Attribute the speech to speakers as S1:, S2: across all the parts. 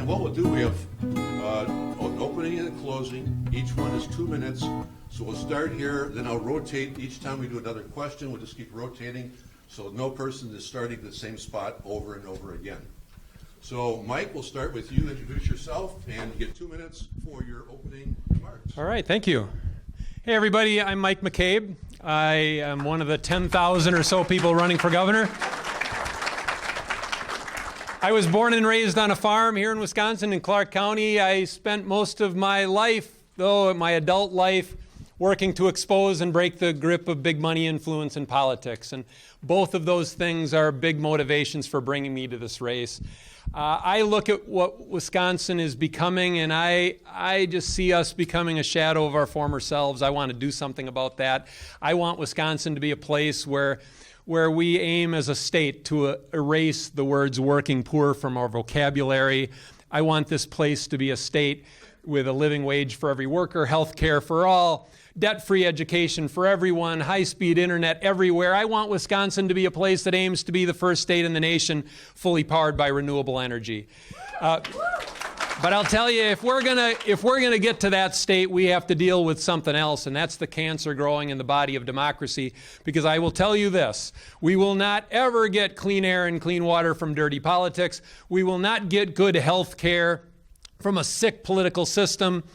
S1: what we'll do, we have an opening and a closing. Each one is 2 minutes. So we'll start here, then I'll rotate. Each time we do another question, we'll just keep rotating. So no person is starting at the same spot over and over again. So Mike, we'll start with you. Introduce yourself, and you get 2 minutes for your opening remarks.
S2: All right, thank you. Hey everybody, I'm Mike McCabe. I am one of the 10,000 or so people running for governor. I was born and raised on a farm here in Wisconsin in Clark County. I spent most of my life, though, my adult life, working to expose and break the grip of big money influence in politics. And both of those things are big motivations for bringing me to this race. I look at what Wisconsin is becoming, and I just see us becoming a shadow of our former selves. I want to do something about that. I want Wisconsin to be a place where we aim as a state to erase the words working poor from our vocabulary. I want this place to be a state with a living wage for every worker, health care for all, debt-free education for everyone, high-speed internet everywhere. I want Wisconsin to be a place that aims to be the first state in the nation fully powered by renewable energy. But I'll tell you, if we're gonna get to that state, we have to deal with something else, and that's the cancer growing in the body of democracy. Because I will tell you this: we will not ever get clean air and clean water from dirty politics. We will not get good health care from a sick political system.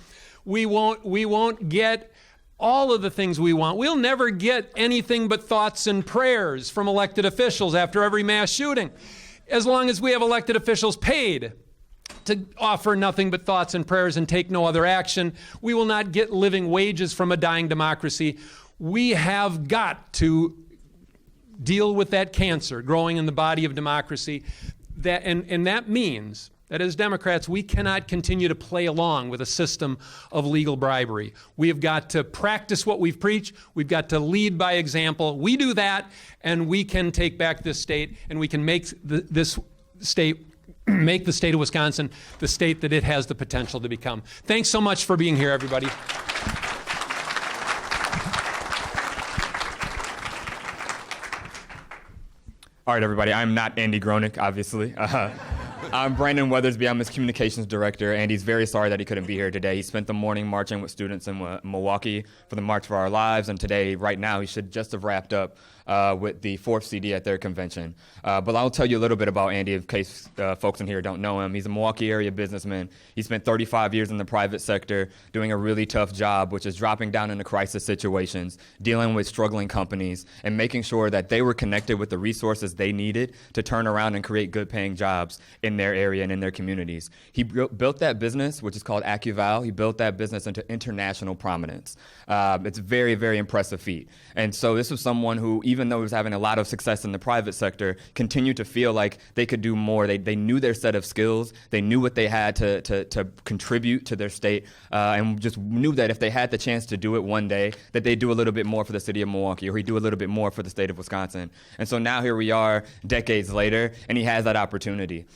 S2: We won't get all of the things we want. We'll never get anything but thoughts and prayers from elected officials after every mass shooting, as long as we have elected officials paid to offer nothing but thoughts and prayers and take no other action. We will not get living wages from a dying democracy. We have got to deal with that cancer growing in the body of democracy. And that means that as Democrats, we cannot continue to play along with a system of legal bribery. We have got to practice what we've preached. We've got to lead by example. We do that, and we can take back this state, and we can make this state make the state of Wisconsin the state that it has the potential to become. Thanks so much for being here, everybody.
S3: All right, everybody, I'm not Andy Gronick, obviously. I'm Brandon Weathersby. I'm his communications director, and he's very sorry that he couldn't be here today. He spent the morning marching with students in Milwaukee for the March for Our Lives, and today, right now, he should just have wrapped up with the 4th CD at their convention. But I'll tell you a little bit about Andy in case folks in here don't know him. He's a Milwaukee area businessman. He spent 35 years in the private sector doing a really tough job, which is dropping down into crisis situations, dealing with struggling companies, and making sure that they were connected with the resources they needed to turn around and create good paying jobs in their area and in their communities. He built that business, which is called AccuVal. He built that business into international prominence. It's a very, very impressive feat. And so this was someone who, even though he was having a lot of success in the private sector, continued to feel like they could do more. They knew their set of skills. They knew what they had to contribute to their state, and just knew that if they had the chance to do it one day, that they'd do a little bit more for the city of Milwaukee, or he'd do a little bit more for the state of Wisconsin. And so now here we are decades later, and he has that opportunity.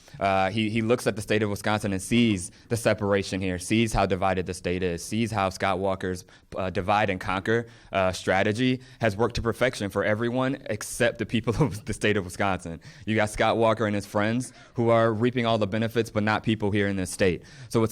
S3: He looks at the state of Wisconsin and sees the separation here, sees how divided the state is, sees how Scott Walker's divide and conquer strategy has worked to perfection for everyone except the people of the state of Wisconsin. You got Scott Walker and his friends who are reaping all the benefits, but not people here in this state. So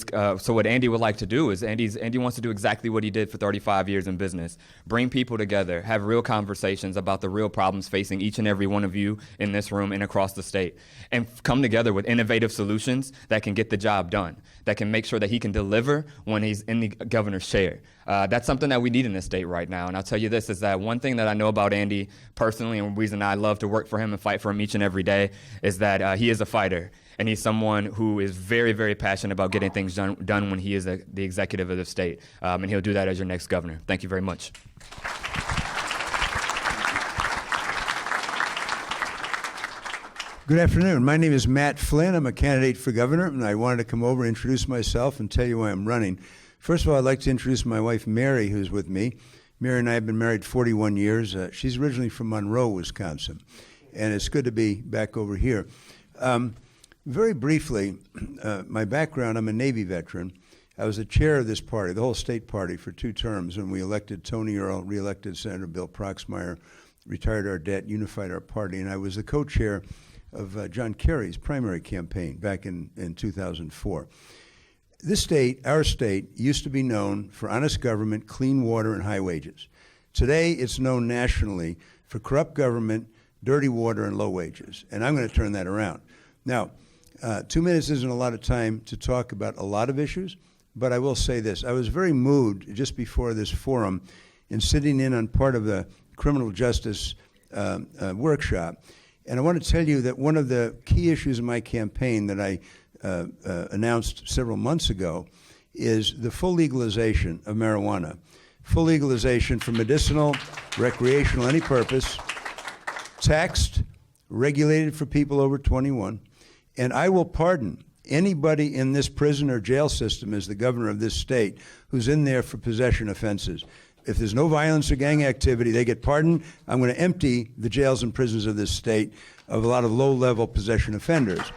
S3: what Andy would like to do is Andy wants to do exactly what he did for 35 years in business: bring people together, have real conversations about the real problems facing each and every one of you in this room and across the state, and come together with innovative solutions that can get the job done, that can make sure that he can deliver when he's in the governor's chair. That's something that we need in this state right now. And I'll tell you this, is that one thing that I know about Andy personally, and the reason I love to work for him and fight for him each and every day, is that he is a fighter. And he's someone who is very, very passionate about getting things done when he is the executive of the state. And he'll do that as your next governor. Thank you very much.
S4: Good afternoon. My name is Matt Flynn. I'm a candidate for governor, and I wanted to come over and introduce myself and tell you why I'm running. First of all, I'd like to introduce my wife, Mary, who's with me. Mary and I have been married 41 years. She's originally from Monroe, Wisconsin, and it's good to be back over here. Very briefly, my background, I'm a Navy veteran. I was the chair of this party, the whole state party, for 2 terms when we elected Tony Earl, re-elected Senator Bill Proxmire, retired our debt, unified our party, and I was the co-chair of John Kerry's primary campaign back in 2004. This state, our state, used to be known for honest government, clean water, and high wages. Today, it's known nationally for corrupt government, dirty water, and low wages. And I'm going to turn that around. Now, 2 minutes isn't a lot of time to talk about a lot of issues, but I will say this. I was very moved just before this forum in sitting in on part of the criminal justice workshop. And I want to tell you that one of the key issues in my campaign that I announced several months ago is the full legalization of marijuana. Full legalization for medicinal, recreational, any purpose, taxed, regulated for people over 21. And I will pardon anybody in this prison or jail system as the governor of this state who's in there for possession offenses. If there's no violence or gang activity, they get pardoned. I'm going to empty the jails and prisons of this state of a lot of low-level possession offenders.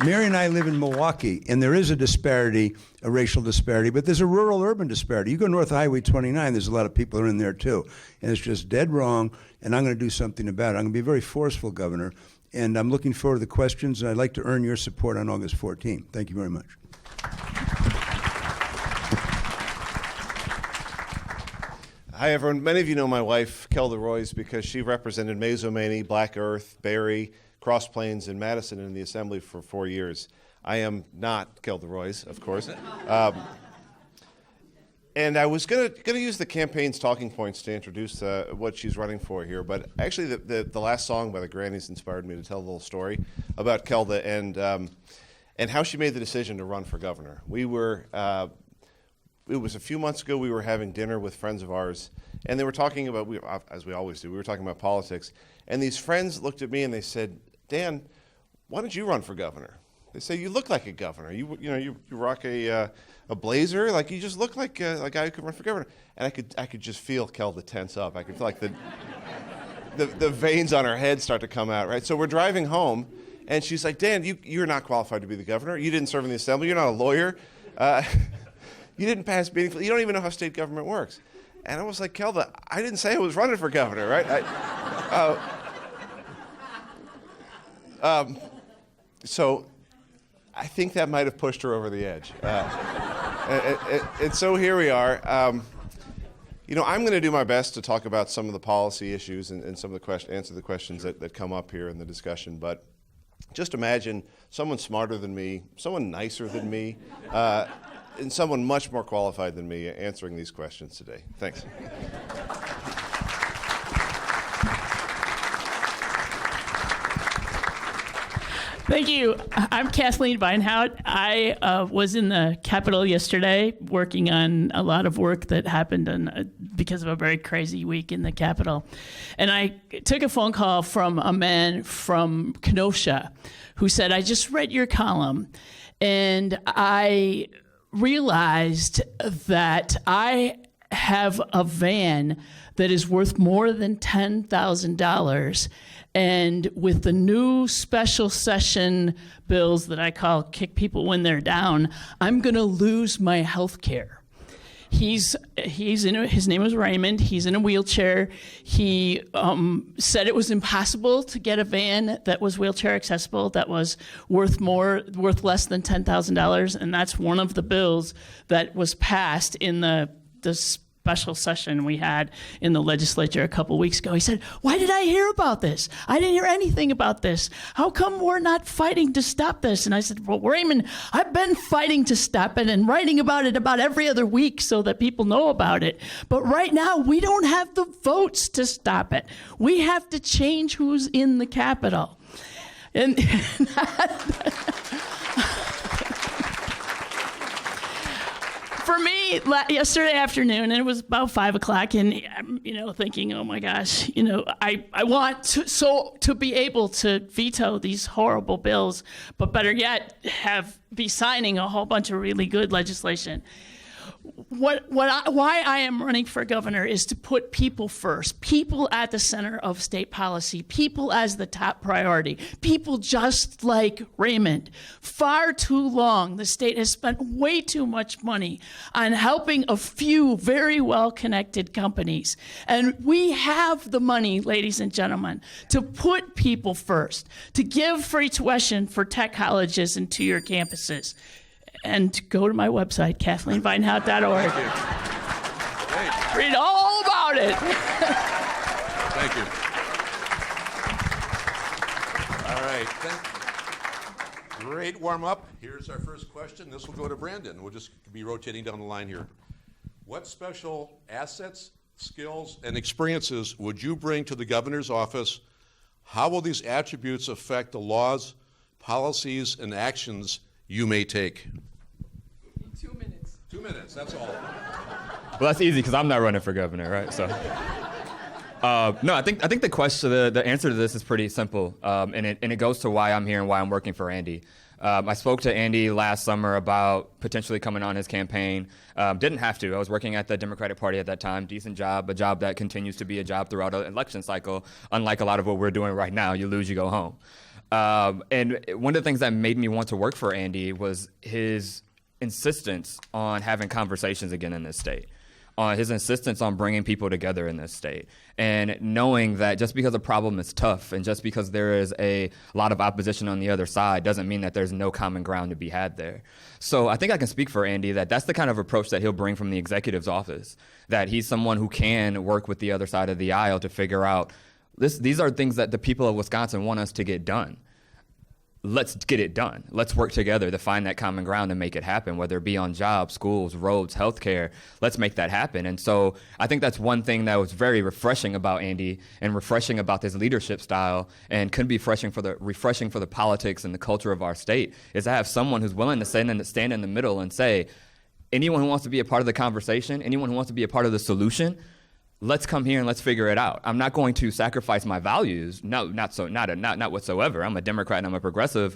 S4: Mary and I live in Milwaukee, and there is a disparity, a racial disparity, but there's a rural-urban disparity. You go north of Highway 29, there's a lot of people who are in there too, and it's just dead wrong, and I'm going to do something about it. I'm going to be very forceful, Governor, and I'm looking forward to the questions, and I'd like to earn your support on August 14th. Thank you very much.
S5: Hi, everyone. Many of you know my wife, Kelda Royce, because she represented Mazomanie, Black Earth, Barry, Cross Plains, and Madison in the Assembly for 4 years. I am not Kelda Royce, of course. And I was going to use the campaign's talking points to introduce what she's running for here, but actually the last song by the Grannies inspired me to tell a little story about Kelda and how she made the decision to run for governor. It was a few months ago, we were having dinner with friends of ours, and they were talking about, as we always do, we were talking about politics, and these friends looked at me and they said, Dan, why don't you run for governor? They say, you look like a governor. You rock a blazer, like you just look like a guy who could run for governor. And I could just feel Kelda tense up. I could feel like the veins on her head start to come out, right? So we're driving home, and she's like, Dan, you're not qualified to be the governor. You didn't serve in the Assembly. You're not a lawyer. You didn't pass meaningful. You don't even know how state government works. And I was like, Kelda, I didn't say I was running for governor, right? So I think that might have pushed her over the edge. And so here we are. I'm going to do my best to talk about some of the policy issues and some of the answer the questions that come up here in the discussion. But just imagine someone smarter than me, someone nicer than me, and someone much more qualified than me answering these questions today. Thanks.
S6: Thank you. I'm Kathleen Beinhout. I was in the Capitol yesterday working on a lot of work that happened because of a very crazy week in the Capitol. And I took a phone call from a man from Kenosha who said, I just read your column and I realized that I have a van that is worth more than $10,000. And with the new special session bills that I call kick people when they're down, I'm going to lose my health care. His name was Raymond. He's in a wheelchair. He said it was impossible to get a van that was wheelchair accessible, that was worth less than $10,000, and that's one of the bills that was passed in the special session we had in the legislature a couple weeks ago. He said, why did I hear about this? I didn't hear anything about this. How come we're not fighting to stop this? And I said, well, Raymond, I've been fighting to stop it and writing about it about every other week so that people know about it. But right now, we don't have the votes to stop it. We have to change who's in the Capitol. And for me, yesterday afternoon, and it was about 5 o'clock, and I'm, thinking, oh my gosh, I want to be able to veto these horrible bills, but better yet, be signing a whole bunch of really good legislation. why I am running for governor is to put people first, people at the center of state policy, people as the top priority, people just like Raymond. Far too long, the state has spent way too much money on helping a few very well-connected companies. And we have the money, ladies and gentlemen, to put people first, to give free tuition for tech colleges and two-year campuses. And go to my website, KathleenVinehout.org. Read all about it.
S1: Thank you. All right. Great warm up. Here's our first question. This will go to Brandon. We'll just be rotating down the line here. What special assets, skills, and experiences would you bring to the governor's office? How will these attributes affect the laws, policies, and actions you may take?
S6: 2 minutes.
S1: 2 minutes, that's all.
S3: Well, that's easy because I'm not running for governor, right? So, no, I think the question, the answer to this is pretty simple, and it goes to why I'm here and why I'm working for Andy. I spoke to Andy last summer about potentially coming on his campaign. Didn't have to. I was working at the Democratic Party at that time. Decent job, a job that continues to be a job throughout an election cycle. Unlike a lot of what we're doing right now, you lose, you go home. And one of the things that made me want to work for Andy was his insistence on having conversations again in this state, on his insistence on bringing people together in this state, and knowing that just because a problem is tough and just because there is a lot of opposition on the other side doesn't mean that there's no common ground to be had there. So I think I can speak for Andy that that's the kind of approach that he'll bring from the executive's office, that he's someone who can work with the other side of the aisle to figure out these are things that the people of Wisconsin want us to get done. Let's get it done. Let's work together to find that common ground and make it happen, whether it be on jobs, schools, roads, healthcare. Let's make that happen. And so I think that's one thing that was very refreshing about Andy and refreshing about his leadership style, and could be refreshing for the politics and the culture of our state, is to have someone who's willing to stand in the middle and say, anyone who wants to be a part of the conversation, anyone who wants to be a part of the solution, let's come here and let's figure it out. I'm not going to sacrifice my values. No, not whatsoever. I'm a Democrat and I'm a progressive,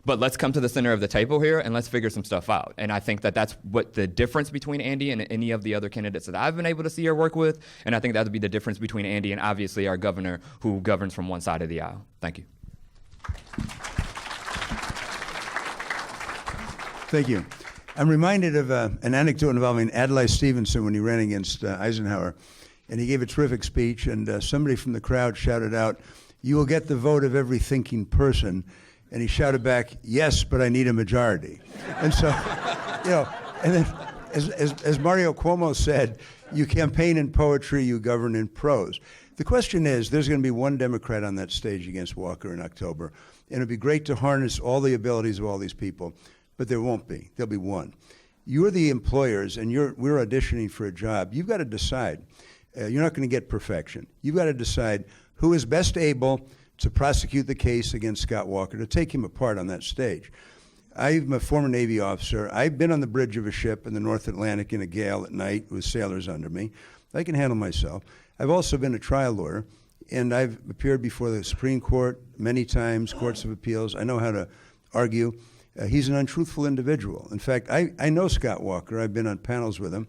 S3: but let's come to the center of the table here and let's figure some stuff out. And I think that that's what the difference between Andy and any of the other candidates that I've been able to see or work with. And I think that would be the difference between Andy and obviously our governor, who governs from one side of the aisle. Thank you.
S4: Thank you. I'm reminded of an anecdote involving Adlai Stevenson when he ran against Eisenhower. And he gave a terrific speech, and somebody from the crowd shouted out, "You will get the vote of every thinking person." And he shouted back, "Yes, but I need a majority." And so, and then as Mario Cuomo said, you campaign in poetry, you govern in prose. The question is, there's going to be one Democrat on that stage against Walker in October, and it'd be great to harness all the abilities of all these people, but there won't be. There'll be one. You're the employers, and we're auditioning for a job. You've got to decide. You're not going to get perfection. You've got to decide who is best able to prosecute the case against Scott Walker, to take him apart on that stage. I'm a former Navy officer. I've been on the bridge of a ship in the North Atlantic in a gale at night with sailors under me. I can handle myself. I've also been a trial lawyer, and I've appeared before the Supreme Court many times, courts of appeals. I know how to argue. He's an untruthful individual. In fact, I know Scott Walker. I've been on panels with him.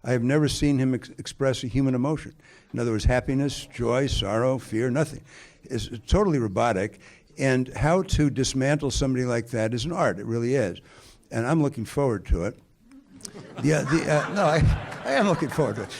S4: I have never seen him express a human emotion. In other words, happiness, joy, sorrow, fear, nothing. It's totally robotic. And how to dismantle somebody like that is an art. It really is. And I'm looking forward to it. I am looking forward to it.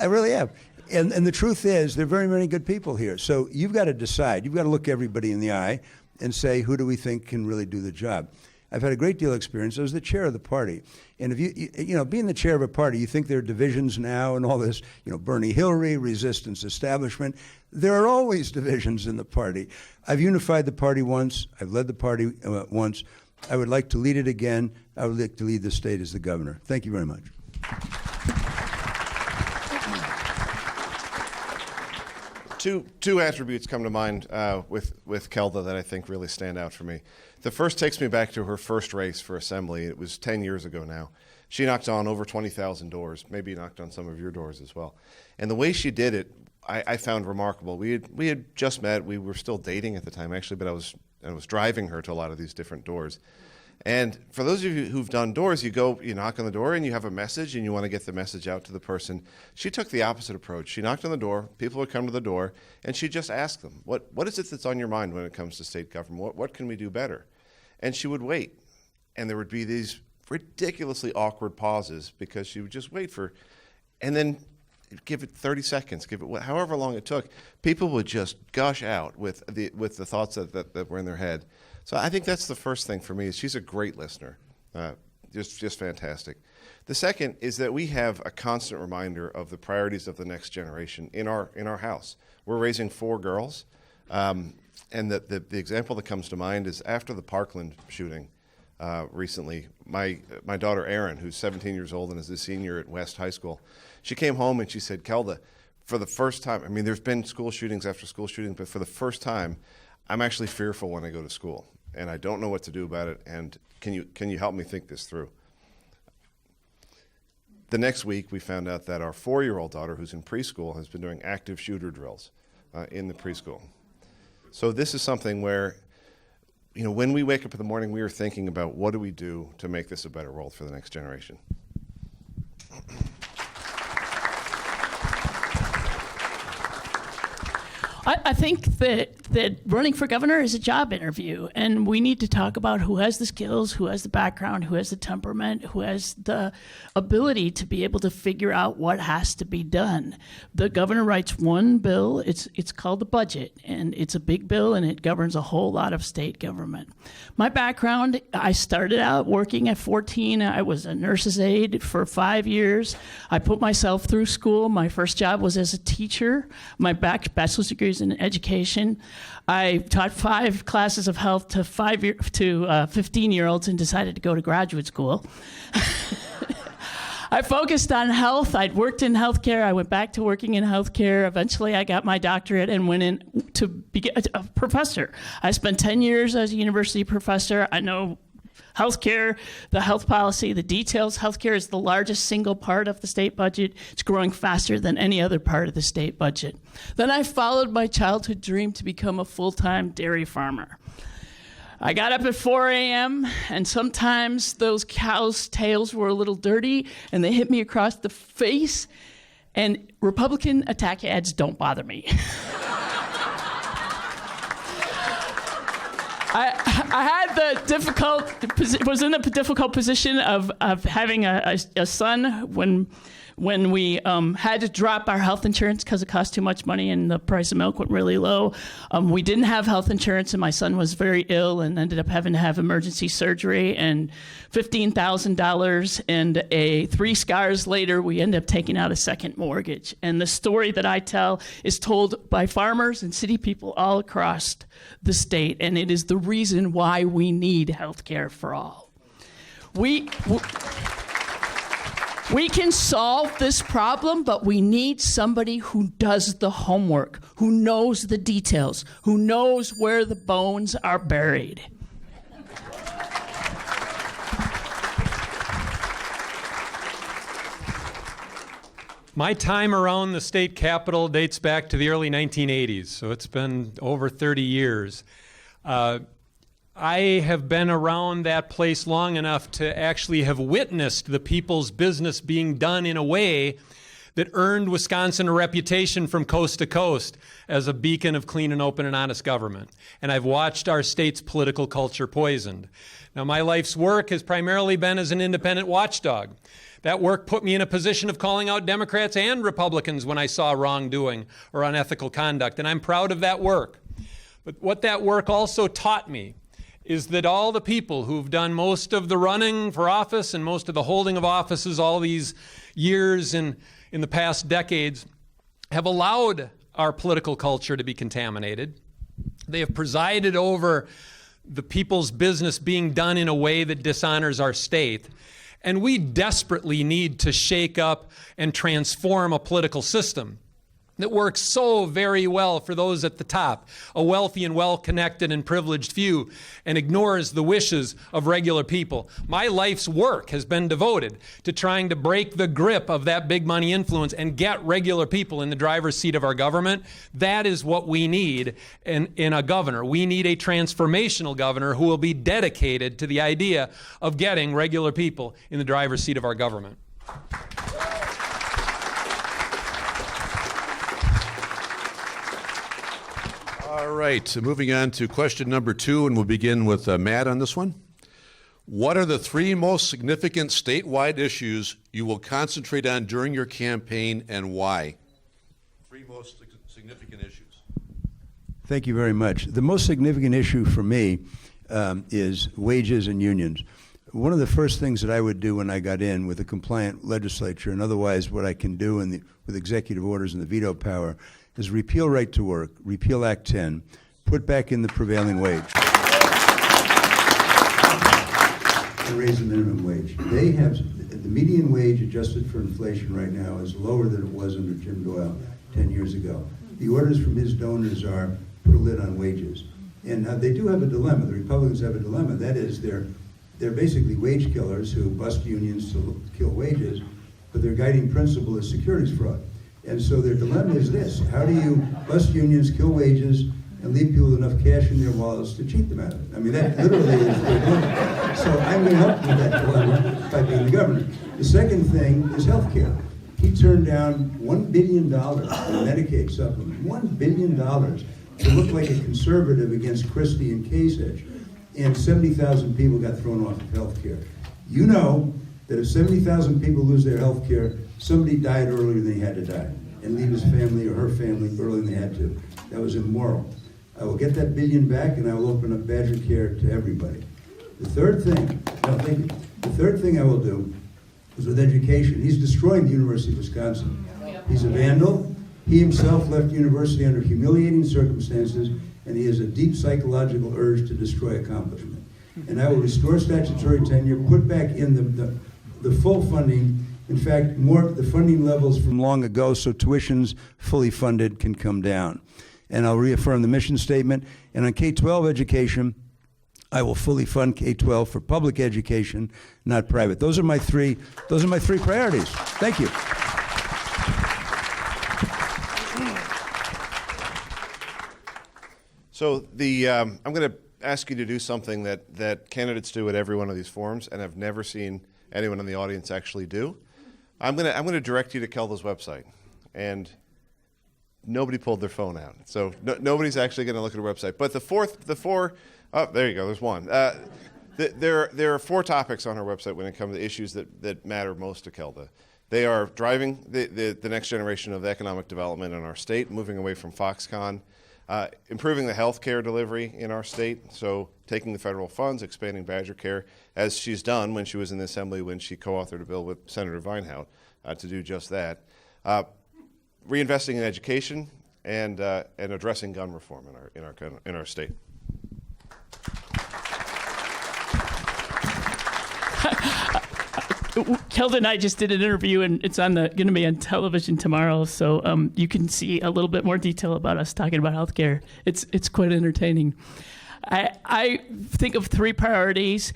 S4: I really am. And the truth is, there are very many good people here. So you've got to decide. You've got to look everybody in the eye and say, who do we think can really do the job? I've had a great deal of experience. I was the chair of the party. And if you being the chair of a party, you think there are divisions now and all this, Bernie Hillary, resistance establishment. There are always divisions in the party. I've unified the party once. I've led the party once. I would like to lead it again. I would like to lead the state as the governor. Thank you very much.
S5: Two attributes come to mind with Kelda that I think really stand out for me. The first takes me back to her first race for Assembly. It was 10 years ago now. She knocked on over 20,000 doors, maybe knocked on some of your doors as well. And the way she did it, I found remarkable. We had just met. We were still dating at the time, actually, but I was driving her to a lot of these different doors. And for those of you who've done doors, you knock on the door and you have a message and you want to get the message out to the person. She took the opposite approach. She knocked on the door, people would come to the door, and she just asked them, what is it that's on your mind when it comes to state government? What can we do better? And she would wait. And there would be these ridiculously awkward pauses because she would just wait and then give it 30 seconds, give it however long it took. People would just gush out with the thoughts that were in their head. So I think that's the first thing for me. Is she's a great listener, just fantastic. The second is that we have a constant reminder of the priorities of the next generation in our house. We're raising 4 girls, and the example that comes to mind is after the Parkland shooting recently. My daughter Erin, who's 17 years old and is a senior at West High School, she came home and she said, "Kelda, for the first time, I mean, there's been school shootings after school shootings, but for the first time, I'm actually fearful when I go to school, and I don't know what to do about it, and can you help me think this through?" The next week, we found out that our 4-year-old daughter, who's in preschool, has been doing active shooter drills in the preschool. So this is something where, when we wake up in the morning, we are thinking about what do we do to make this a better world for the next generation.
S6: I think that running for governor is a job interview, and we need to talk about who has the skills, who has the background, who has the temperament, who has the ability to be able to figure out what has to be done. The governor writes one bill, it's called the budget, and it's a big bill, and it governs a whole lot of state government. My background, I started out working at 14. I was a nurse's aide for 5 years. I put myself through school. My first job was as a teacher. My bachelor's degree is in education. I taught 5 classes of health to 15-year-olds and decided to go to graduate school. I focused on health. I'd worked in healthcare. I went back to working in healthcare. Eventually, I got my doctorate and went in to be a professor. I spent 10 years as a university professor. I know healthcare, the health policy, the details. Healthcare is the largest single part of the state budget. It's growing faster than any other part of the state budget. Then I followed my childhood dream to become a full-time dairy farmer. I got up at 4 a.m., and sometimes those cows' tails were a little dirty, and they hit me across the face, and Republican attack ads don't bother me. I was in a difficult position of having a son when we had to drop our health insurance because it cost too much money and the price of milk went really low. We didn't have health insurance, and my son was very ill and ended up having to have emergency surgery and $15,000, and 3 scars later, we ended up taking out a second mortgage. And the story that I tell is told by farmers and city people all across the state, and it is the reason why we need health care for all. We can solve this problem, but we need somebody who does the homework, who knows the details, who knows where the bones are buried.
S2: My time around the state capitol dates back to the early 1980s, so it's been over 30 years. I have been around that place long enough to actually have witnessed the people's business being done in a way that earned Wisconsin a reputation from coast to coast as a beacon of clean and open and honest government. And I've watched our state's political culture poisoned. Now, my life's work has primarily been as an independent watchdog. That work put me in a position of calling out Democrats and Republicans when I saw wrongdoing or unethical conduct, and I'm proud of that work. But what that work also taught me is that all the people who've done most of the running for office and most of the holding of offices all these years in the past decades have allowed our political culture to be contaminated. They have presided over the people's business being done in a way that dishonors our state. And we desperately need to shake up and transform a political system that works so very well for those at the top, a wealthy and well-connected and privileged few, and ignores the wishes of regular people. My life's work has been devoted to trying to break the grip of that big money influence and get regular people in the driver's seat of our government. That is what we need in a governor. We need a transformational governor who will be dedicated to the idea of getting regular people in the driver's seat of our government.
S1: All right, moving on to question number 2, and we'll begin with Matt on this one. What are the 3 most significant statewide issues you will concentrate on during your campaign, and why? 3 most significant issues.
S4: Thank you very much. The most significant issue for me is wages and unions. One of the first things that I would do when I got in with a compliant legislature, and otherwise what I can do with executive orders and the veto power, is repeal right to work, repeal Act 10, put back in the prevailing wage, and raise the minimum wage. They have, the median wage adjusted for inflation right now is lower than it was under Jim Doyle 10 years ago. The orders from his donors are put a lid on wages. And they do have a dilemma. The Republicans have a dilemma. That is, they're basically wage killers who bust unions to kill wages, but their guiding principle is securities fraud. And so their dilemma is this: how do you bust unions, kill wages, and leave people with enough cash in their wallets to cheat them out of it? I mean, that literally is their dilemma. So I'm going to help with that dilemma by being the governor. The second thing is health care. He turned down $1 billion in Medicaid supplement, $1 billion to look like a conservative against Christie and Kasich, and 70,000 people got thrown off of health care. You know that if 70,000 people lose their health care, somebody died earlier than they had to die, and leave his family or her family earlier than they had to. That was immoral. I will get that billion back, and I will open up Badger Care to everybody. The third thing I will do is with education. He's destroying the University of Wisconsin. He's a vandal. He himself left university under humiliating circumstances, and he has a deep psychological urge to destroy accomplishment. And I will restore statutory tenure, put back in the full funding. In fact, the funding levels from long ago, so tuitions fully funded can come down. And I'll reaffirm the mission statement. And on K-12 education, I will fully fund K-12 for public education, not private. Those are my three priorities. Thank you.
S5: So I'm going to ask you to do something that candidates do at every one of these forums, and I've never seen anyone in the audience actually do. I'm going to direct you to Kelda's website, and nobody pulled their phone out, so nobody's actually going to look at her website. But oh, there you go. There's one. There are 4 topics on her website when it comes to issues that matter most to Kelda. They are driving the next generation of economic development in our state, moving away from Foxconn, improving the health care delivery in our state, so taking the federal funds, expanding Badger Care, as she's done when she was in the Assembly when she co-authored a bill with Senator Vinehout to do just that. Reinvesting in education and addressing gun reform in our state.
S6: Kelda and I just did an interview, and it's going to be on television tomorrow, so you can see a little bit more detail about us talking about healthcare. It's quite entertaining. I think of 3 priorities.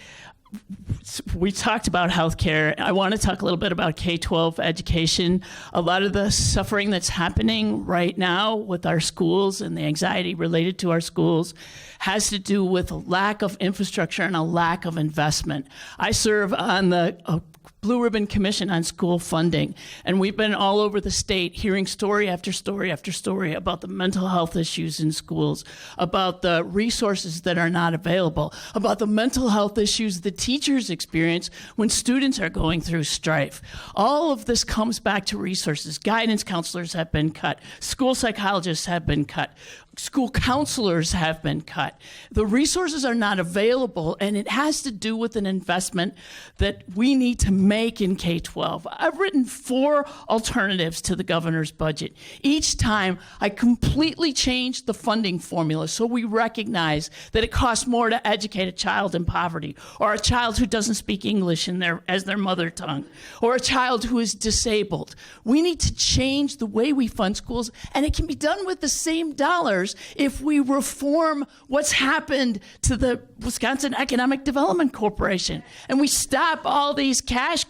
S6: We talked about healthcare. I want to talk a little bit about K-12 education. A lot of the suffering that's happening right now with our schools and the anxiety related to our schools has to do with a lack of infrastructure and a lack of investment. I serve on the Blue Ribbon Commission on School Funding, and we've been all over the state hearing story after story after story about the mental health issues in schools, about the resources that are not available, about the mental health issues the teachers experience when students are going through strife. All of this comes back to resources. Guidance counselors have been cut. School psychologists have been cut. School counselors have been cut. The resources are not available, and it has to do with an investment that we need to make in K-12. I've written 4 alternatives to the governor's budget. Each time, I completely changed the funding formula so we recognize that it costs more to educate a child in poverty, or a child who doesn't speak English as their mother tongue, or a child who is disabled. We need to change the way we fund schools, and it can be done with the same dollars if we reform what's happened to the Wisconsin Economic Development Corporation, and we stop all these cash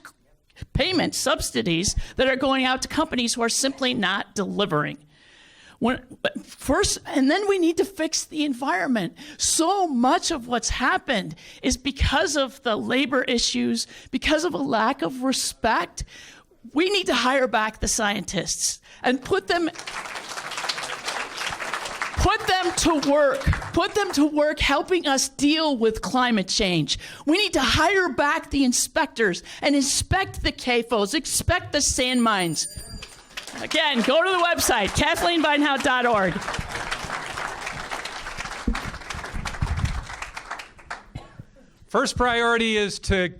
S6: payment subsidies that are going out to companies who are simply not delivering. And then we need to fix the environment. So much of what's happened is because of the labor issues, because of a lack of respect. We need to hire back the scientists and put them to work helping us deal with climate change. We need to hire back the inspectors and inspect the CAFOs, inspect the sand mines. Again, go to the website, KathleenBeinhout.org.
S2: First priority is to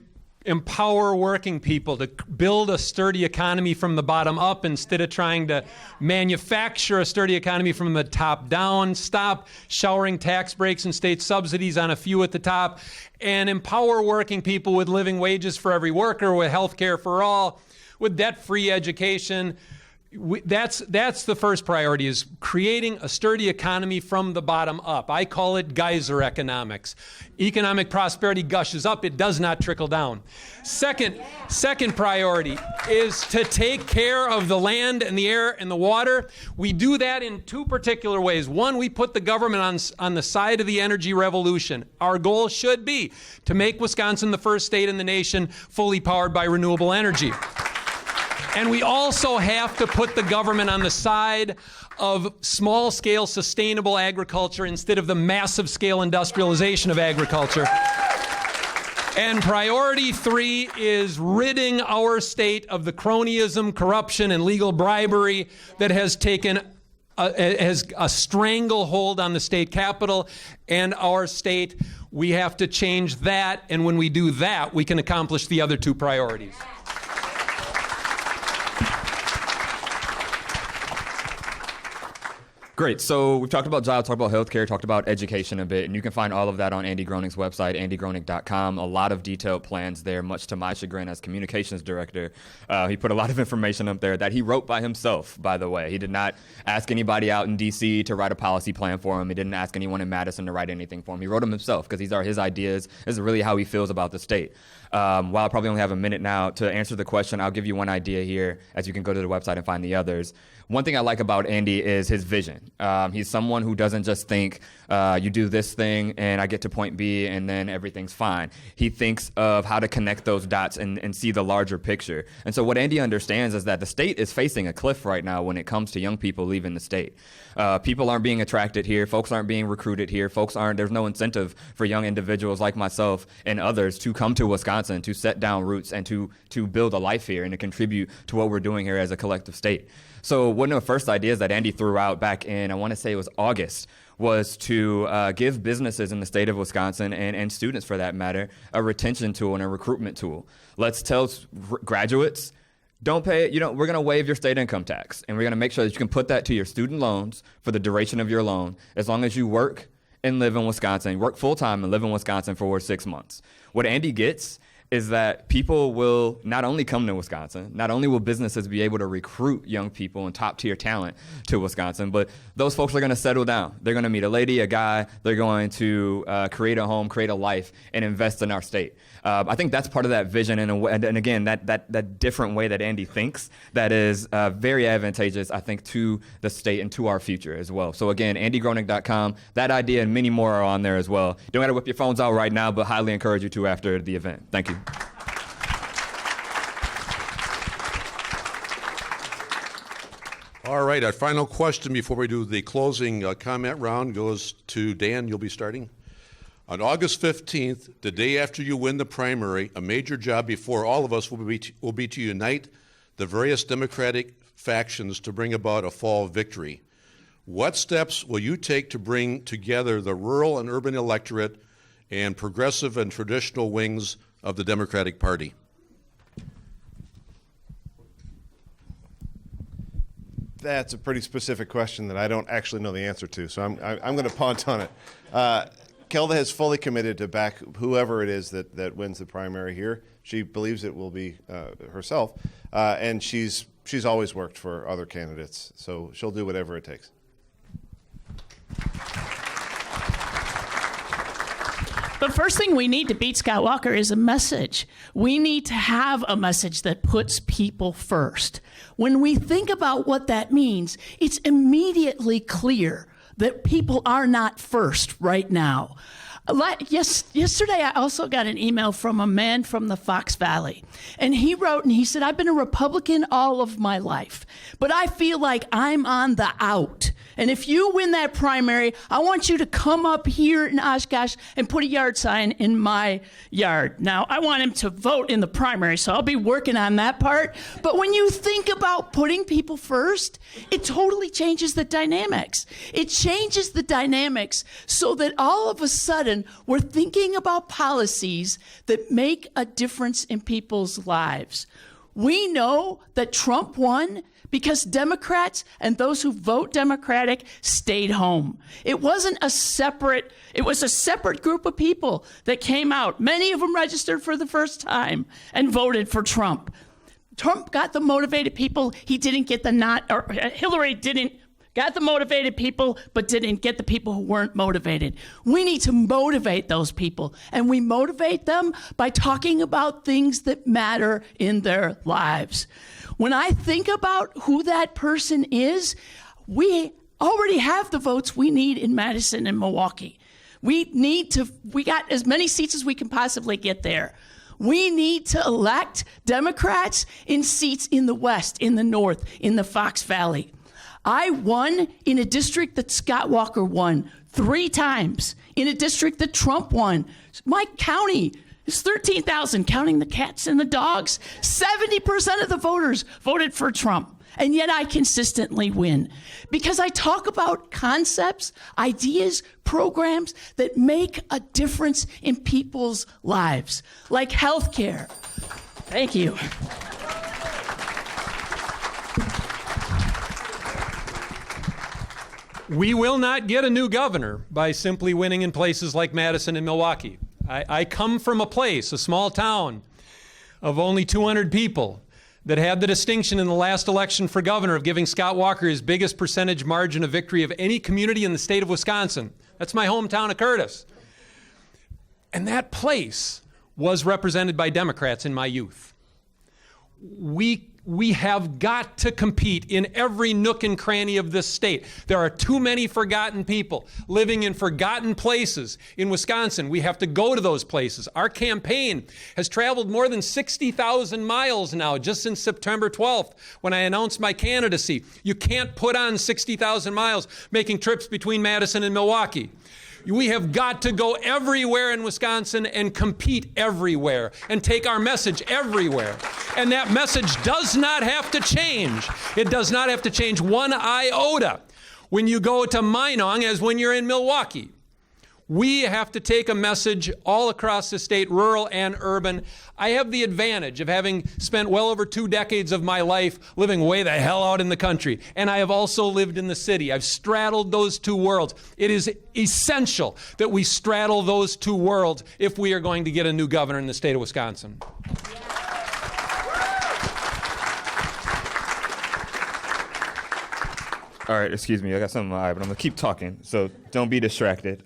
S2: empower working people, to build a sturdy economy from the bottom up instead of trying to manufacture a sturdy economy from the top down. Stop showering tax breaks and state subsidies on a few at the top, and empower working people with living wages for every worker, with health care for all, with debt-free education. That's the first priority, is creating a sturdy economy from the bottom up. I call it geyser economics. Economic prosperity gushes up, it does not trickle down. Second priority is to take care of the land and the air and the water. We do that in 2 particular ways. One, we put the government on the side of the energy revolution. Our goal should be to make Wisconsin the first state in the nation fully powered by renewable energy. And we also have to put the government on the side of small-scale sustainable agriculture instead of the massive-scale industrialization of agriculture. And priority 3 is ridding our state of the cronyism, corruption, and legal bribery that has taken a stranglehold on the state capital and our state. We have to change that, and when we do that, we can accomplish the other 2 priorities.
S3: Great. So we've talked about jobs, talked about healthcare, talked about education a bit, and you can find all of that on Andy Groning's website, andygroning.com. A lot of detailed plans there, much to my chagrin as communications director. He put a lot of information up there that he wrote by himself, by the way. He did not ask anybody out in D.C. to write a policy plan for him. He didn't ask anyone in Madison to write anything for him. He wrote them himself because these are his ideas. This is really how he feels about the state. While I probably only have a minute now to answer the question, I'll give you one idea here, as you can go to the website and find the others. One thing I like about Andy is his vision. He's someone who doesn't just think, you do this thing and I get to point B and then everything's fine. He thinks of how to connect those dots and see the larger picture. And so what Andy understands is that the state is facing a cliff right now when it comes to young people leaving the state. People aren't being attracted here. Folks aren't being recruited here. There's no incentive for young individuals like myself and others to come to Wisconsin, to set down roots and to build a life here and to contribute to what we're doing here as a collective state. So one of the first ideas that Andy threw out back in, I want to say it was August, was to give businesses in the state of Wisconsin and students for that matter a retention tool and a recruitment tool. Let's tell graduates, don't pay, we're going to waive your state income tax, and we're going to make sure that you can put that to your student loans for the duration of your loan as long as you work and live in Wisconsin, work full-time and live in Wisconsin for 6 months. What Andy gets is that people will not only come to Wisconsin, not only will businesses be able to recruit young people and top-tier talent to Wisconsin, but those folks are going to settle down. They're going to meet a lady, a guy. They're going to create a home, create a life, and invest in our state. I think that's part of that vision, and again, that different way that Andy thinks that is very advantageous, I think, to the state and to our future as well. So again, andygroning.com, that idea and many more are on there as well. You don't have to whip your phones out right now, but highly encourage you to after the event. Thank you.
S1: All right, our final question before we do the closing comment round goes to Dan. You'll be starting. On August 15th, the day after you win the primary, a major job before all of us will be to unite the various Democratic factions to bring about a fall victory. What steps will you take to bring together the rural and urban electorate and progressive and traditional wings of the Democratic Party?
S5: That's a pretty specific question that I don't actually know the answer to, so I'm going to punt on it. Kelda has fully committed to back whoever it is that wins the primary here. She believes it will be herself, and she's always worked for other candidates, so she'll do whatever it takes.
S6: The first thing we need to beat Scott Walker is a message. We need to have a message that puts people first. When we think about what that means, it's immediately clear that people are not first right now. Yesterday, I also got an email from a man from the Fox Valley. And he wrote and he said, I've been a Republican all of my life, but I feel like I'm on the out. And if you win that primary, I want you to come up here in Oshkosh and put a yard sign in my yard. Now, I want him to vote in the primary, so I'll be working on that part. But when you think about putting people first, it totally changes the dynamics. It changes the dynamics so that all of a sudden we're thinking about policies that make a difference in people's lives. We know that Trump won because Democrats and those who vote Democratic stayed home. It was a separate group of people that came out. Many of them registered for the first time and voted for Trump. Trump got the motivated people. He didn't get Hillary got the motivated people, but didn't get the people who weren't motivated. We need to motivate those people, and we motivate them by talking about things that matter in their lives. When I think about who that person is, we already have the votes we need in Madison and Milwaukee. We got as many seats as we can possibly get there. We need to elect Democrats in seats in the West, in the North, in the Fox Valley. I won in a district that Scott Walker won 3 times, in a district that Trump won. My county is 13,000, counting the cats and the dogs. 70% of the voters voted for Trump, and yet I consistently win because I talk about concepts, ideas, programs that make a difference in people's lives, like health care. Thank you.
S2: We will not get a new governor by simply winning in places like Madison and Milwaukee. I come from a small town of only 200 people that had the distinction in the last election for governor of giving Scott Walker his biggest percentage margin of victory of any community in the state of Wisconsin. That's my hometown of Curtis. And that place was represented by Democrats in my youth. We have got to compete in every nook and cranny of this state. There are too many forgotten people living in forgotten places in Wisconsin. We have to go to those places. Our campaign has traveled more than 60,000 miles now, just since September 12th, when I announced my candidacy. You can't put on 60,000 miles making trips between Madison and Milwaukee. We have got to go everywhere in Wisconsin and compete everywhere and take our message everywhere. And that message does not have to change. It does not have to change one iota when you go to Minong as when you're in Milwaukee. We have to take a message all across the state, rural and urban. I have the advantage of having spent well over 2 decades of my life living way the hell out in the country. And I have also lived in the city. I've straddled those 2 worlds. It is essential that we straddle those 2 worlds if we are going to get a new governor in the state of Wisconsin.
S3: All right, excuse me, I got something in my eye, but I'm gonna keep talking, so don't be distracted.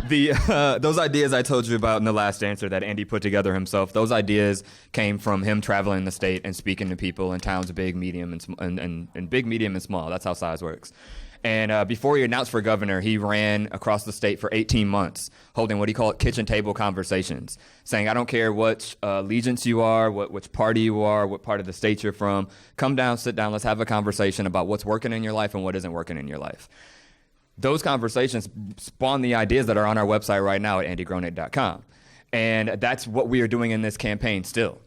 S3: Those ideas I told you about in the last answer that Andy put together himself, those ideas came from him traveling the state and speaking to people in towns big, medium, and big, medium, and small. That's how size works. And before he announced for governor, he ran across the state for 18 months, holding what he called kitchen table conversations, saying, I don't care what allegiance you are, which party you are, what part of the state you're from. Come down, sit down, let's have a conversation about what's working in your life and what isn't working in your life. Those conversations spawn the ideas that are on our website right now at andygronek.com. And that's what we are doing in this campaign still.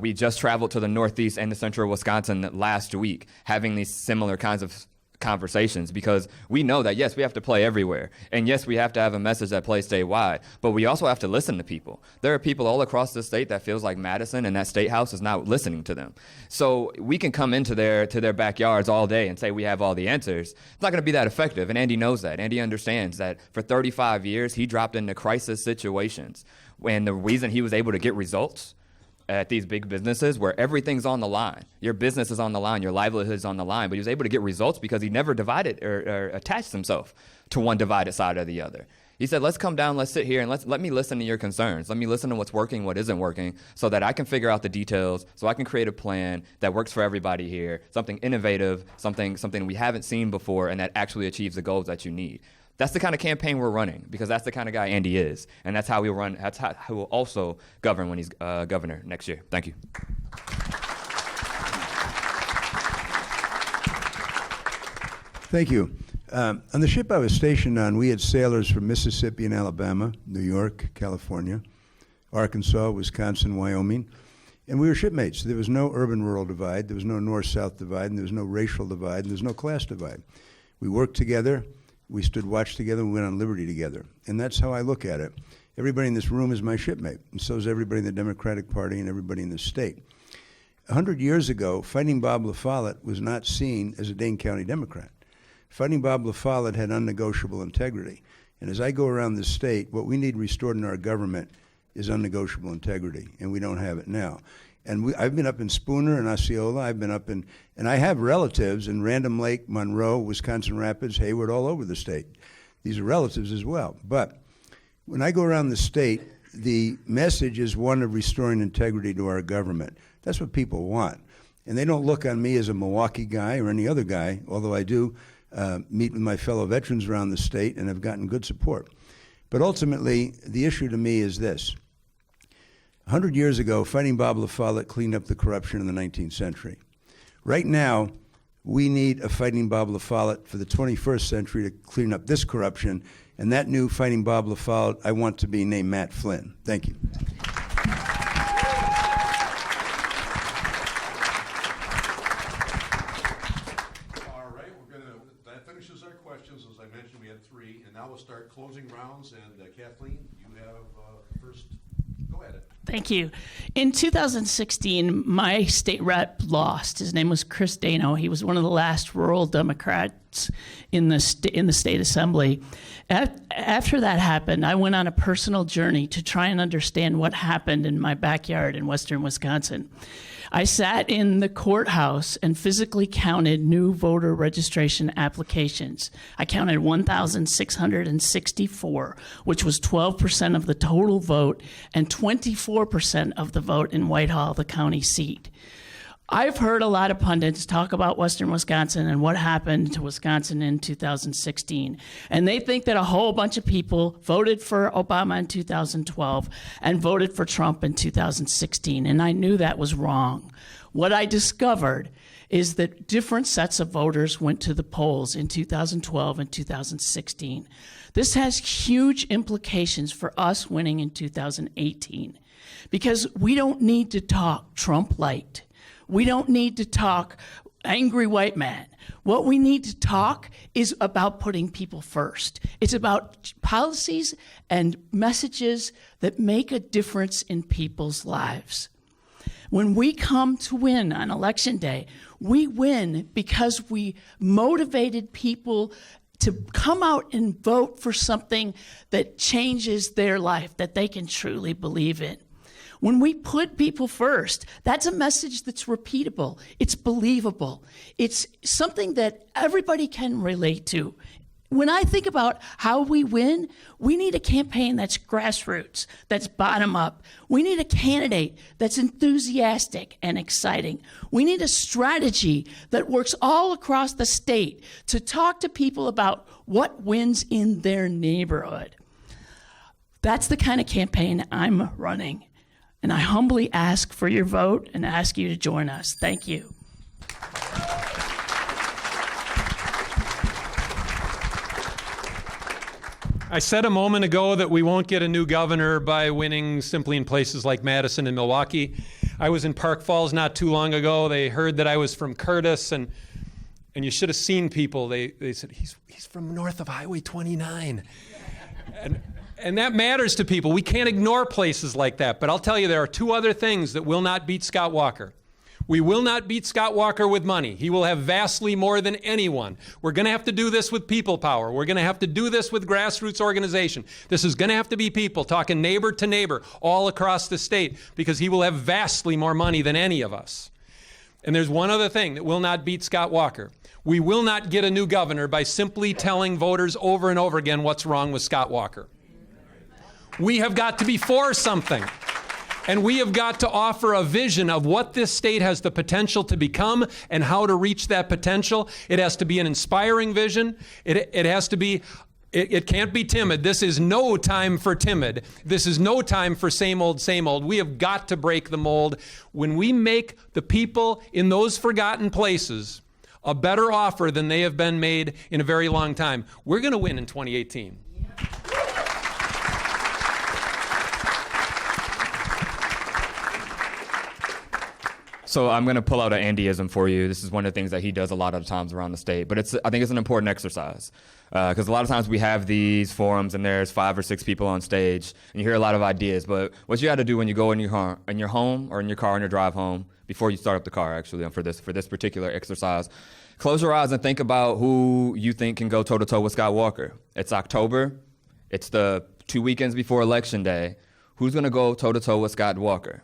S3: We just traveled to the Northeast and the central Wisconsin last week, having these similar kinds of conversations, because we know that, yes, we have to play everywhere. And yes, we have to have a message that plays statewide, but we also have to listen to people. There are people all across the state that feels like Madison and that state house is not listening to them. So we can come into their backyards all day and say we have all the answers. It's not going to be that effective, and Andy knows that. Andy understands that for 35 years, he dropped into crisis situations. And the reason he was able to get results at these big businesses where everything's on the line. Your business is on the line, your livelihood is on the line, but he was able to get results because he never divided or attached himself to one divided side or the other. He said, let's come down, let's sit here, and let me listen to your concerns. Let me listen to what's working, what isn't working, so that I can figure out the details, so I can create a plan that works for everybody here, something innovative, something we haven't seen before, and that actually achieves the goals that you need. That's the kind of campaign we're running, because that's the kind of guy Andy is, and that's how he'll run. That's how he will also govern when he's governor next year. Thank you.
S4: Thank you. On the ship I was stationed on, we had sailors from Mississippi and Alabama, New York, California, Arkansas, Wisconsin, Wyoming, and we were shipmates. There was no urban-rural divide, there was no north-south divide, and there was no racial divide, and there was no class divide. We worked together. We stood watch together, we went on liberty together. And that's how I look at it. Everybody in this room is my shipmate, and so is everybody in the Democratic Party and everybody in the state. 100 years ago, Fighting Bob La Follette was not seen as a Dane County Democrat. Fighting Bob La Follette had unnegotiable integrity. And as I go around the state, what we need restored in our government is unnegotiable integrity, and we don't have it now. And I've been up in Spooner and Osceola. I've been up in, and I have relatives in Random Lake, Monroe, Wisconsin Rapids, Hayward, all over the state. These are relatives as well. But when I go around the state, the message is one of restoring integrity to our government. That's what people want. And they don't look on me as a Milwaukee guy or any other guy, although I do meet with my fellow veterans around the state and have gotten good support. But ultimately, the issue to me is this. 100 years ago, Fighting Bob La Follette cleaned up the corruption in the 19th century. Right now, we need a Fighting Bob La Follette for the 21st century to clean up this corruption, and that new Fighting Bob La Follette I want to be named Matt Flynn. Thank you.
S1: All right, that finishes our questions. As I mentioned, we had 3, and now we'll start closing rounds. And Kathleen, you have first. Go at it.
S6: Thank you. In 2016, my state rep lost. His name was Chris Dano. He was one of the last rural Democrats in the state assembly. After that happened, I went on a personal journey to try and understand what happened in my backyard in western Wisconsin. I sat in the courthouse and physically counted new voter registration applications. I counted 1,664, which was 12% of the total vote and 24% of the vote in Whitehall, the county seat. I've heard a lot of pundits talk about western Wisconsin and what happened to Wisconsin in 2016. And they think that a whole bunch of people voted for Obama in 2012 and voted for Trump in 2016. And I knew that was wrong. What I discovered is that different sets of voters went to the polls in 2012 and 2016. This has huge implications for us winning in 2018 because we don't need to talk Trump light. We don't need to talk angry white man. What we need to talk is about putting people first. It's about policies and messages that make a difference in people's lives. When we come to win on Election Day, we win because we motivated people to come out and vote for something that changes their life, that they can truly believe in. When we put people first, that's a message that's repeatable. It's believable. It's something that everybody can relate to. When I think about how we win, we need a campaign that's grassroots, that's bottom up. We need a candidate that's enthusiastic and exciting. We need a strategy that works all across the state to talk to people about what wins in their neighborhood. That's the kind of campaign I'm running. And I humbly ask for your vote and ask you to join us. Thank you.
S2: I said a moment ago that we won't get a new governor by winning simply in places like Madison and Milwaukee. I was in Park Falls not too long ago. They heard that I was from Curtis, and And you should have seen people, they said, he's from north of Highway 29. And that matters to people. We can't ignore places like that. But I'll tell you, there are two other things that will not beat Scott Walker. We will not beat Scott Walker with money. He will have vastly more than anyone. We're going to have to do this with people power. We're going to have to do this with grassroots organization. This is going to have to be people talking neighbor to neighbor all across the state, because he will have vastly more money than any of us. And there's one other thing that will not beat Scott Walker. We will not get a new governor by simply telling voters over and over again what's wrong with Scott Walker. We have got to be for something. And we have got to offer a vision of what this state has the potential to become and how to reach that potential. It has to be an inspiring vision. It has to be, it can't be timid. This is no time for timid. This is no time for same old, same old. We have got to break the mold. When we make the people in those forgotten places a better offer than they have been made in a very long time, we're going to win in 2018.
S3: So I'm going to pull out an Andyism for you. This is one of the things that he does a lot of times around the state. But I think it's an important exercise. Because a lot of times we have these forums and there's 5 or 6 people on stage and you hear a lot of ideas. But what you got to do when you go in your home or in your car on your drive home, before you start up the car actually for this particular exercise, close your eyes and think about who you think can go toe-to-toe with Scott Walker. It's October. It's the 2 weekends before Election Day. Who's going to go toe-to-toe with Scott Walker?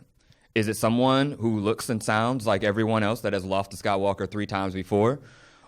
S3: Is it someone who looks and sounds like everyone else that has lost to Scott Walker 3 times before?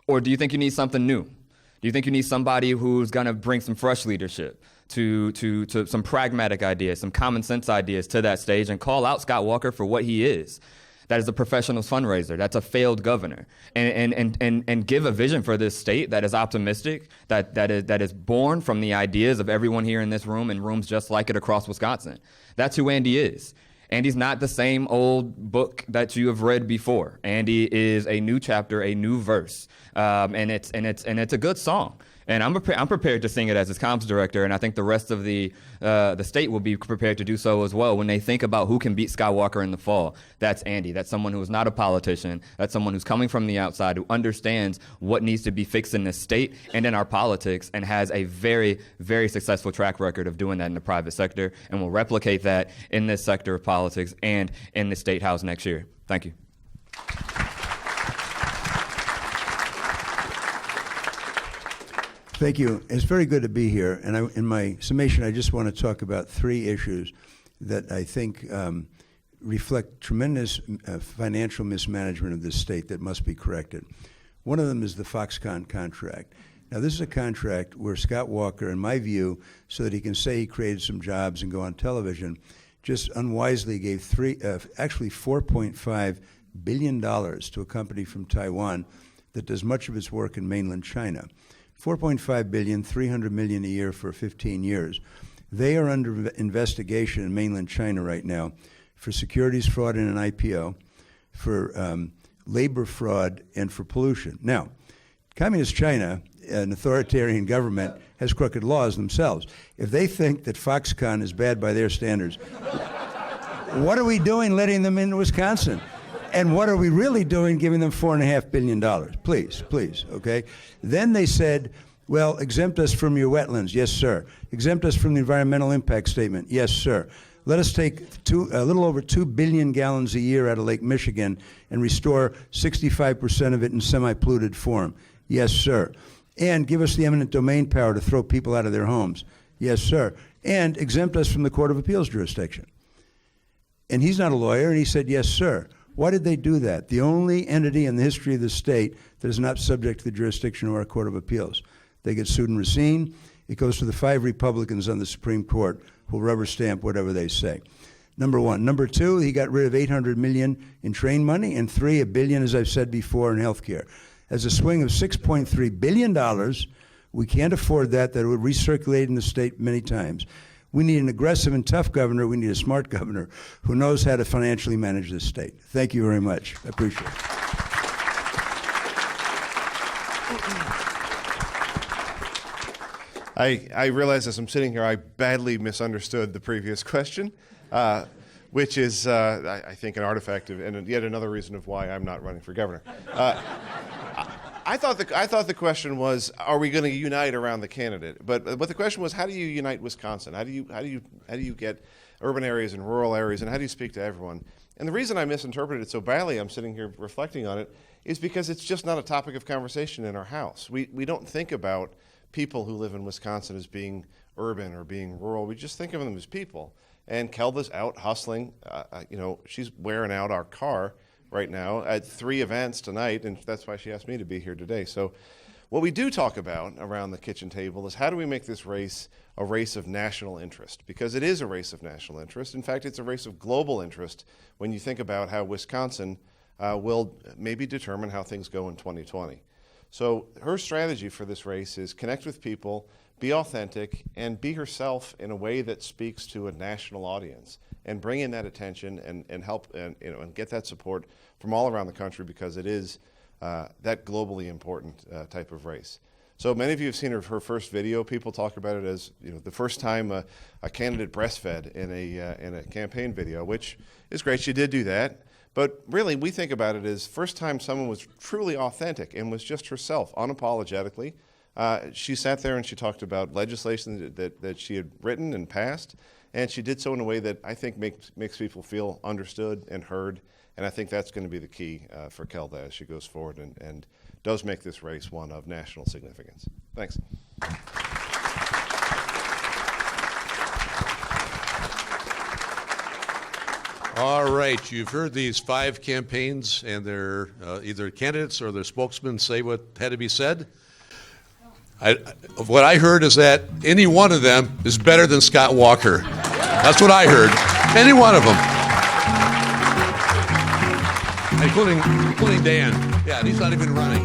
S3: Or do you think you need something new? Do you think you need somebody who's going to bring some fresh leadership, to some pragmatic ideas, some common sense ideas to that stage and call out Scott Walker for what he is? That is a professional fundraiser. That's a failed governor. And give a vision for this state that is optimistic, that is born from the ideas of everyone here in this room and rooms just like it across Wisconsin. That's who Andy is. Andy's not the same old book that you have read before. Andy is a new chapter, a new verse, and it's a good song. And I'm prepared to sing it as his comms director, and I think the rest of the state will be prepared to do so as well when they think about who can beat Scott Walker in the fall. That's Andy. That's someone who is not a politician. That's someone who's coming from the outside, who understands what needs to be fixed in this state and in our politics, and has a very, very successful track record of doing that in the private sector, and will replicate that in this sector of politics and in the State House next year. Thank you.
S4: Thank you. It's very good to be here. And in my summation, I just want to talk about 3 issues that I think reflect tremendous financial mismanagement of this state that must be corrected. One of them is the Foxconn contract. Now, this is a contract where Scott Walker, in my view, so that he can say he created some jobs and go on television, just unwisely gave actually $4.5 billion to a company from Taiwan that does much of its work in mainland China. $4.5 billion, $300 million a year for 15 years. They are under investigation in mainland China right now for securities fraud in an IPO, for labor fraud, and for pollution. Now, Communist China, an authoritarian government, has crooked laws themselves. If they think that Foxconn is bad by their standards, what are we doing letting them into Wisconsin? And what are we really doing giving them $4.5 billion? Please, okay? Then they said, well, exempt us from your wetlands. Yes, sir. Exempt us from the environmental impact statement. Yes, sir. Let us take a little over 2 billion gallons a year out of Lake Michigan and restore 65% of it in semi-polluted form. Yes, sir. And give us the eminent domain power to throw people out of their homes. Yes, sir. And exempt us from the Court of Appeals jurisdiction. And he's not a lawyer, and he said, yes, sir. Why did they do that? The only entity in the history of the state that is not subject to the jurisdiction of our Court of Appeals. They get sued in Racine. It goes to the 5 Republicans on the Supreme Court who rubber stamp whatever they say. Number 1. Number 2, he got rid of $800 million in train money, and $1 billion, as I've said before, in health care. As a swing of $6.3 billion, we can't afford that. That would recirculate in the state many times. We need an aggressive and tough governor. We need a smart governor who knows how to financially manage this state. Thank you very much. I appreciate it.
S5: I realize as I'm sitting here, I badly misunderstood the previous question, which is, I think, an artifact of, and yet another reason of why I'm not running for governor. I thought the question was, are we going to unite around the candidate? But the question was, how do you unite Wisconsin? How do you get urban areas and rural areas, and how do you speak to everyone? And the reason I misinterpreted it so badly, I'm sitting here reflecting on it, is because it's just not a topic of conversation in our house. We don't think about people who live in Wisconsin as being urban or being rural. We just think of them as people. And Kelda's out hustling. She's wearing out our car right now at 3 events tonight, and that's why she asked me to be here today. So what we do talk about around the kitchen table is how do we make this race a race of national interest? Because it is a race of national interest. In fact, it's a race of global interest when you think about how Wisconsin will maybe determine how things go in 2020. So her strategy for this race is connect with people, be authentic, and be herself in a way that speaks to a national audience, and bring in that attention and help and get that support from all around the country, because it is that globally important type of race. So many of you have seen her first video. People talk about it as the first time a candidate breastfed in a campaign video, which is great. She did do that. But really, we think about it as first time someone was truly authentic and was just herself, unapologetically. She sat there and she talked about legislation that she had written and passed, and she did so in a way that I think makes people feel understood and heard, and I think that's going to be the key for Kelda as she goes forward and does make this race one of national significance. Thanks.
S1: All right, you've heard these 5 campaigns and their either candidates or their spokesmen say what had to be said. What I heard is that any one of them is better than Scott Walker. That's what I heard. Any one of them. Including Dan. Yeah, he's not even running.